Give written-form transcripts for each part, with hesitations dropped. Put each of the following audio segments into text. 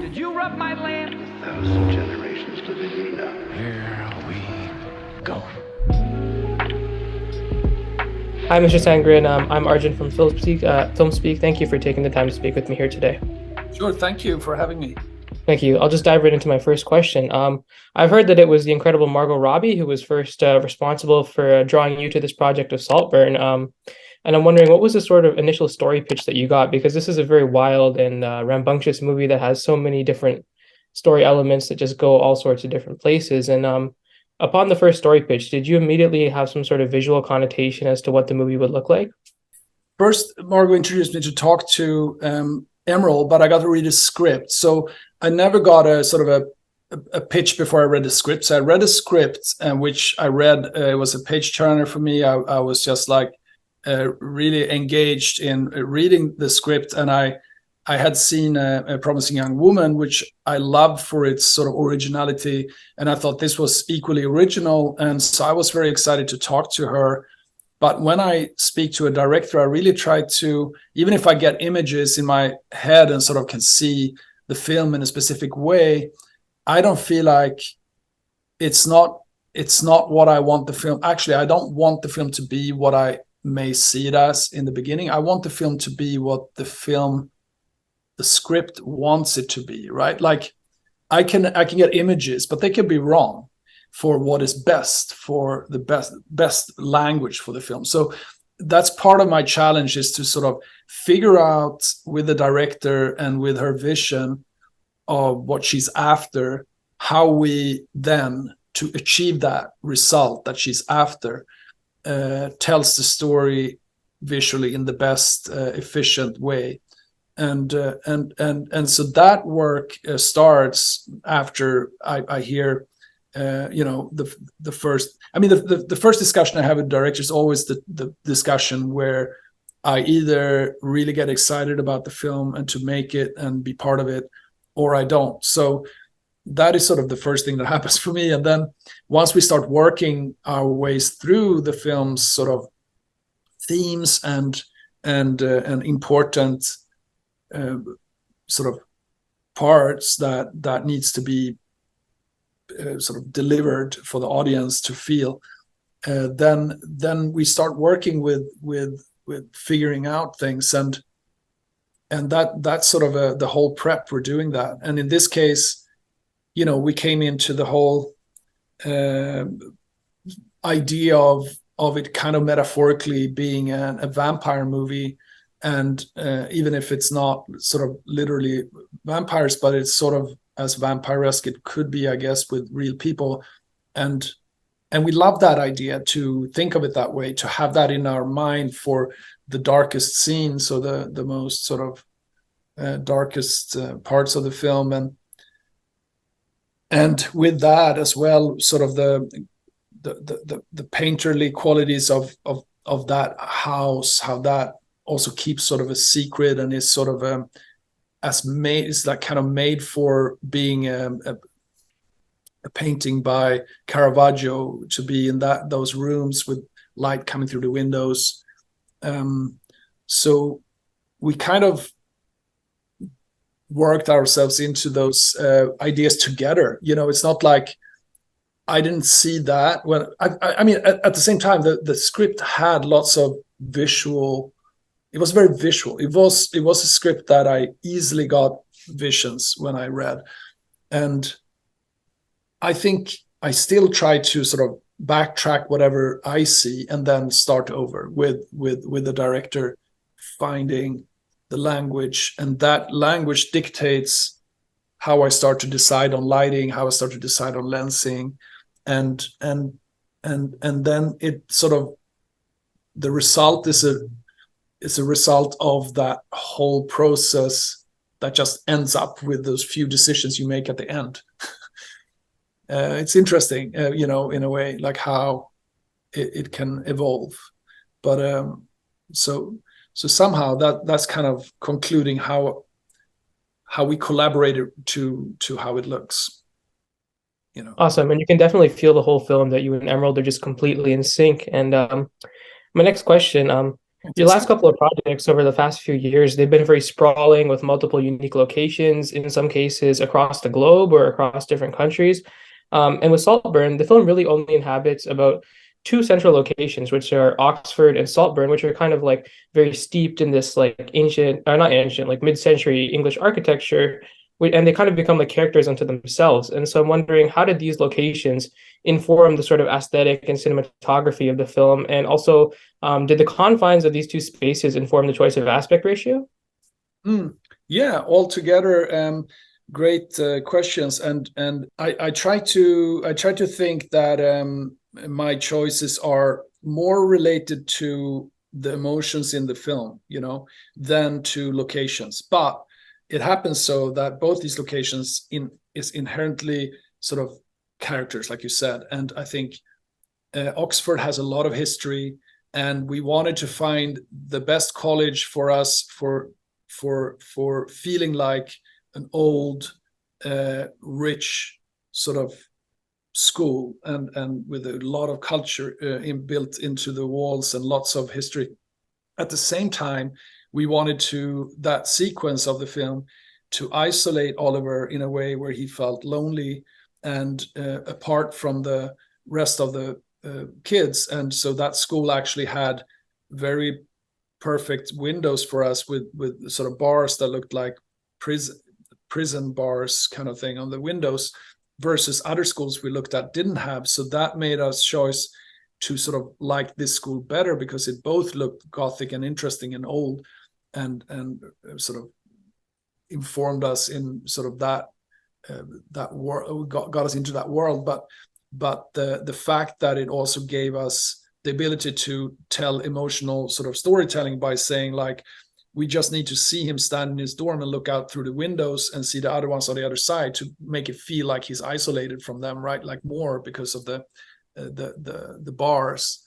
Did you rub my lamp? 1,000 generations to the Nina. Here we go. Hi, Mr. Sandgren. I'm Arjun from FilmSpeak. Thank you for taking the time to speak with me here today. Sure, thank you for having me. Thank you. I'll just dive right into my first question. I've heard that it was the incredible Margot Robbie who was first responsible for drawing you to this project of Saltburn. And I'm wondering, what was the sort of initial story pitch that you got? Because this is a very wild and rambunctious movie that has so many different story elements that just go all sorts of different places. And upon the first story pitch, did you immediately have some sort of visual connotation as to what the movie would look like? First, Margot introduced me to talk to Emerald, but I got to read a script. So I never got a sort of a pitch before I read the script. So I read a script, which I read. It was a page turner for me. I was just like really engaged in reading the script, and I had seen a Promising Young Woman, which I loved for its sort of originality, and I thought this was equally original, and so I was very excited to talk to her. But when I speak to a director, I really try to, even if I get images in my head and sort of can see the film in a specific way, I don't feel like it's not what I want the film. Actually, I don't want the film to be what I may see it as in the beginning. I want the film to be what the script wants it to be, right? Like I can get images, but they can be wrong for what is best, for the best language for the film. So that's part of my challenge, is to sort of figure out with the director and with her vision of what she's after, how we then, to achieve that result that she's after, tells the story visually in the best efficient way. And so that work starts after I hear the first. I mean, the first discussion I have with directors is always the discussion where I either really get excited about the film and to make it and be part of it, or I don't. So that is sort of the first thing that happens for me. And then once we start working our ways through the film's sort of themes and important sort of parts that needs to be sort of delivered for the audience to feel, then we start working with figuring out things, and that's sort of the whole prep. We're doing that, and in this case, we came into the whole idea of it kind of metaphorically being a vampire movie, and even if it's not sort of literally vampires, but it's sort of as vampire-esque it could be, I guess, with real people, and we love that idea, to think of it that way, to have that in our mind for the darkest scenes, so the most sort of darkest parts of the film, and with that as well, sort of the painterly qualities of that house, how that also keeps sort of a secret and is sort of is like kind of made for being a painting by Caravaggio, to be in those rooms with light coming through the windows. So we kind of worked ourselves into those ideas together. It's not like I didn't see that when I mean at the same time the script had lots of visual. It was very visual. It was a script that I easily got visions when I read, and I think I still try to sort of backtrack whatever I see and then start over with the director finding the language, and that language dictates how I start to decide on lighting, how I start to decide on lensing, and then it sort of, the result is a result of that whole process that just ends up with those few decisions you make at the end. It's interesting, in a way, like how it can evolve. But so somehow that's kind of concluding how we collaborated to how it looks. Awesome. And you can definitely feel the whole film that you and Emerald are just completely in sync. And my next question, Your last couple of projects over the past few years, they've been very sprawling with multiple unique locations, in some cases across the globe or across different countries. And with Saltburn, the film really only inhabits about two central locations, which are Oxford and Saltburn, which are kind of like very steeped in this like ancient, or not ancient, like mid-century English architecture, and they kind of become like characters unto themselves. And so I'm wondering, how did these locations inform the sort of aesthetic and cinematography of the film? And also, did the confines of these two spaces inform the choice of aspect ratio? Yeah, altogether, great questions, and I try to think that my choices are more related to the emotions in the film, than to locations. But it happens so that both these locations is inherently sort of characters, like you said, and I think Oxford has a lot of history, and we wanted to find the best college for us for feeling like an old, rich sort of school, and with a lot of culture built into the walls and lots of history. At the same time, we wanted that sequence of the film to isolate Oliver in a way where he felt lonely and apart from the rest of the kids. And so that school actually had very perfect windows for us with sort of bars that looked like prison bars kind of thing on the windows, versus other schools we looked at didn't have. So that made us choice to sort of like this school better, because it both looked gothic and interesting and old, and sort of informed us in sort of that world, got us into that world. But the fact that it also gave us the ability to tell emotional sort of storytelling by saying, like, we just need to see him stand in his dorm and look out through the windows and see the other ones on the other side to make it feel like he's isolated from them, right? Like more because of the bars,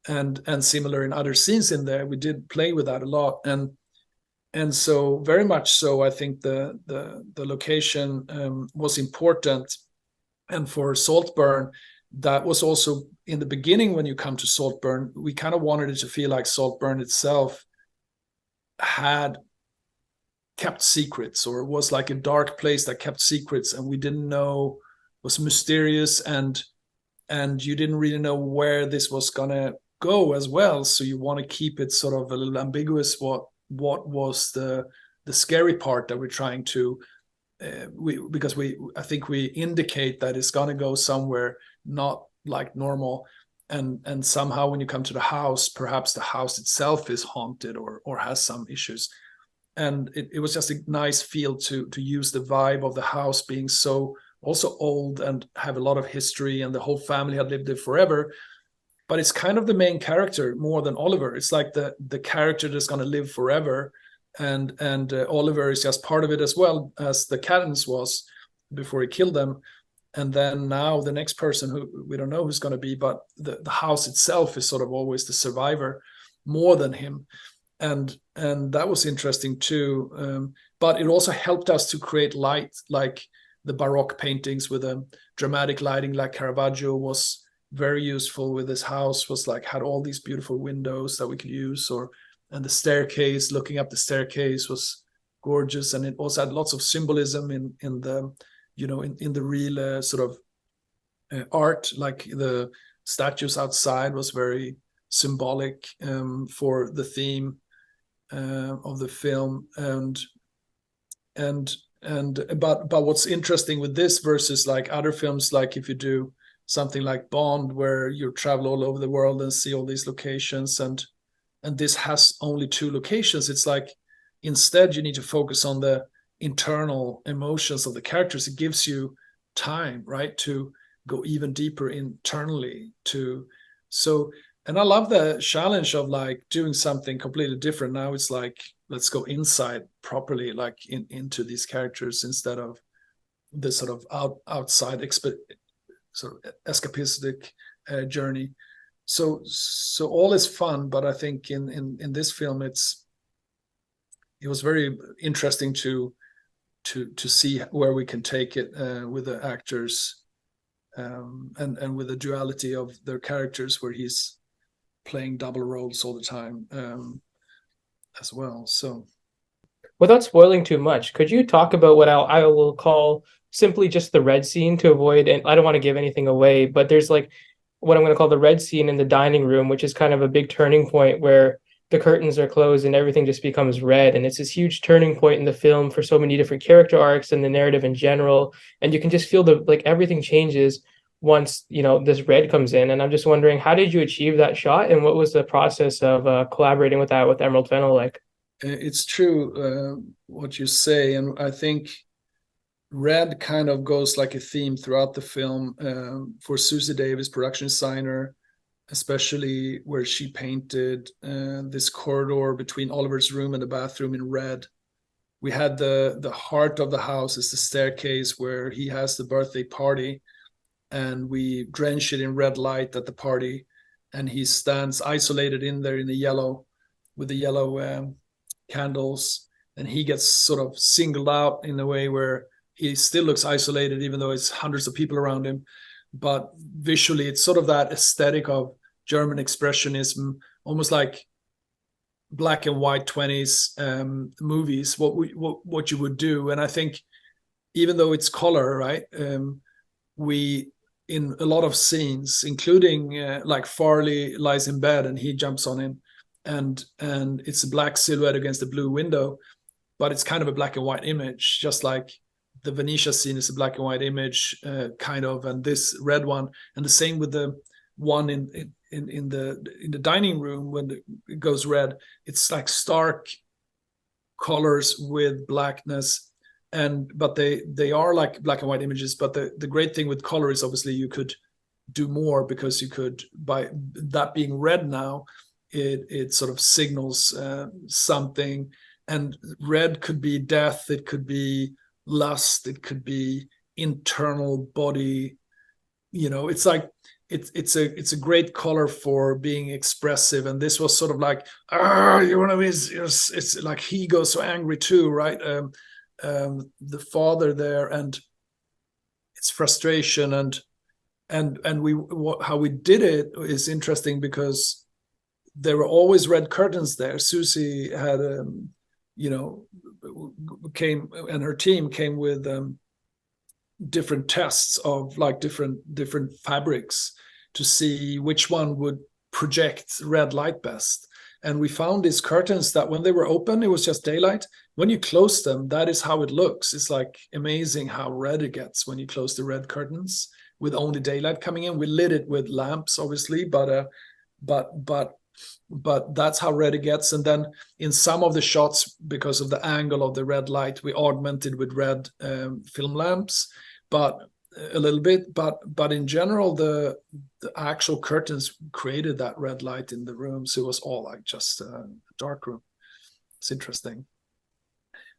and similar in other scenes in there. We did play with that a lot, and so very much so. I think the location was important, and for Saltburn, that was also in the beginning. When you come to Saltburn, we kind of wanted it to feel like Saltburn itself had kept secrets, or was like a dark place that kept secrets, and we didn't know, was mysterious, and you didn't really know where this was gonna go as well. So you want to keep it sort of a little ambiguous. What was the scary part that we're trying to because I think we indicate that it's gonna go somewhere not like normal, and somehow when you come to the house, perhaps the house itself is haunted or has some issues. And it was just a nice feel to use the vibe of the house being so also old and have a lot of history, and the whole family had lived there forever. But it's kind of the main character more than Oliver. It's like the character that's going to live forever, and Oliver is just part of it, as well as the Cadence was before he killed them. And then now the next person, who we don't know who's going to be, but the house itself is sort of always the survivor more than him. And that was interesting too. But it also helped us to create light, like the Baroque paintings with a dramatic lighting, like Caravaggio was very useful with his house, was like had all these beautiful windows that we could use, and the staircase, looking up the staircase was gorgeous. And it also had lots of symbolism in the, in the real sort of art, like the statues outside was very symbolic for the theme of the film. But what's interesting with this versus like other films, like if you do something like Bond, where you travel all over the world and see all these locations, and this has only two locations, it's like instead you need to focus on the internal emotions of the characters. It gives you time, right, to go even deeper internally and I love the challenge of like doing something completely different. Now it's like, let's go inside properly, like into these characters, instead of this sort of outside sort of escapistic journey. So all is fun, but I think in this film it was very interesting to see where we can take it with the actors, and with the duality of their characters, where he's playing double roles all the time as well. So, Without spoiling too much, could you talk about what I will call simply just the red scene to avoid, and I don't want to give anything away, but there's like what I'm going to call the red scene in the dining room, which is kind of a big turning point where the curtains are closed and everything just becomes red. And it's this huge turning point in the film for so many different character arcs and the narrative in general. And you can just feel the like everything changes once, you know, this red comes in. And I'm just wondering, how did you achieve that shot? And what was the process of collaborating with that with Emerald Fennell like? it's true what you say, and I think red kind of goes like a theme throughout the film for Susie Davis, production designer, especially where she painted this corridor between Oliver's room and the bathroom in red. We had the heart of the house is the staircase where he has the birthday party, and we drench it in red light at the party, and he stands isolated in there in the yellow with the yellow candles, and he gets sort of singled out in a way where he still looks isolated even though it's hundreds of people around him. But visually it's sort of that aesthetic of German expressionism, almost like black and white 20s movies, what you would do. And I think even though it's color, right, we in a lot of scenes, including like Farley lies in bed and he jumps on him, and it's a black silhouette against the blue window, but it's kind of a black and white image, just like the Venetia scene is a black and white image kind of, and this red one, and the same with the one in the dining room when it goes red. It's like stark colors with blackness, but they are like black and white images. But the great thing with color is obviously you could do more, because you could, by that being red now, it sort of signals something. And red could be death, it could be lust, it could be internal body. You know, it's like it's a great color for being expressive. And this was sort of like, you know, it's like he goes so angry too, right? The father there, and it's frustration, and how we did it is interesting, because there were always red curtains there. Susie had came, and her team came with different tests of like different fabrics to see which one would project red light best. And we found these curtains that when they were open, it was just daylight. When you close them, that is how it looks. It's like amazing how red it gets when you close the red curtains with only daylight coming in. We lit it with lamps, obviously, but that's how red it gets. And then in some of the shots, because of the angle of the red light, we augmented with red film lamps, but a little bit. But in general, the actual curtains created that red light in the room, so it was all like just a dark room. It's interesting.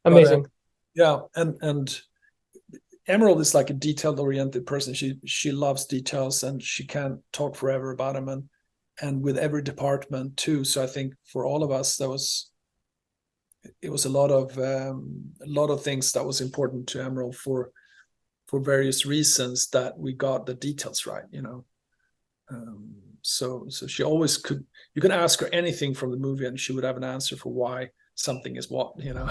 Amazing. Yeah, and Emerald is like a detail-oriented person. She loves details, and she can't talk forever about them, and with every department too. So I think for all of us, it was a lot of things that was important to Emerald for various reasons, that we got the details right, you know. So she always could. You can ask her anything from the movie, and she would have an answer for why something is what, you know.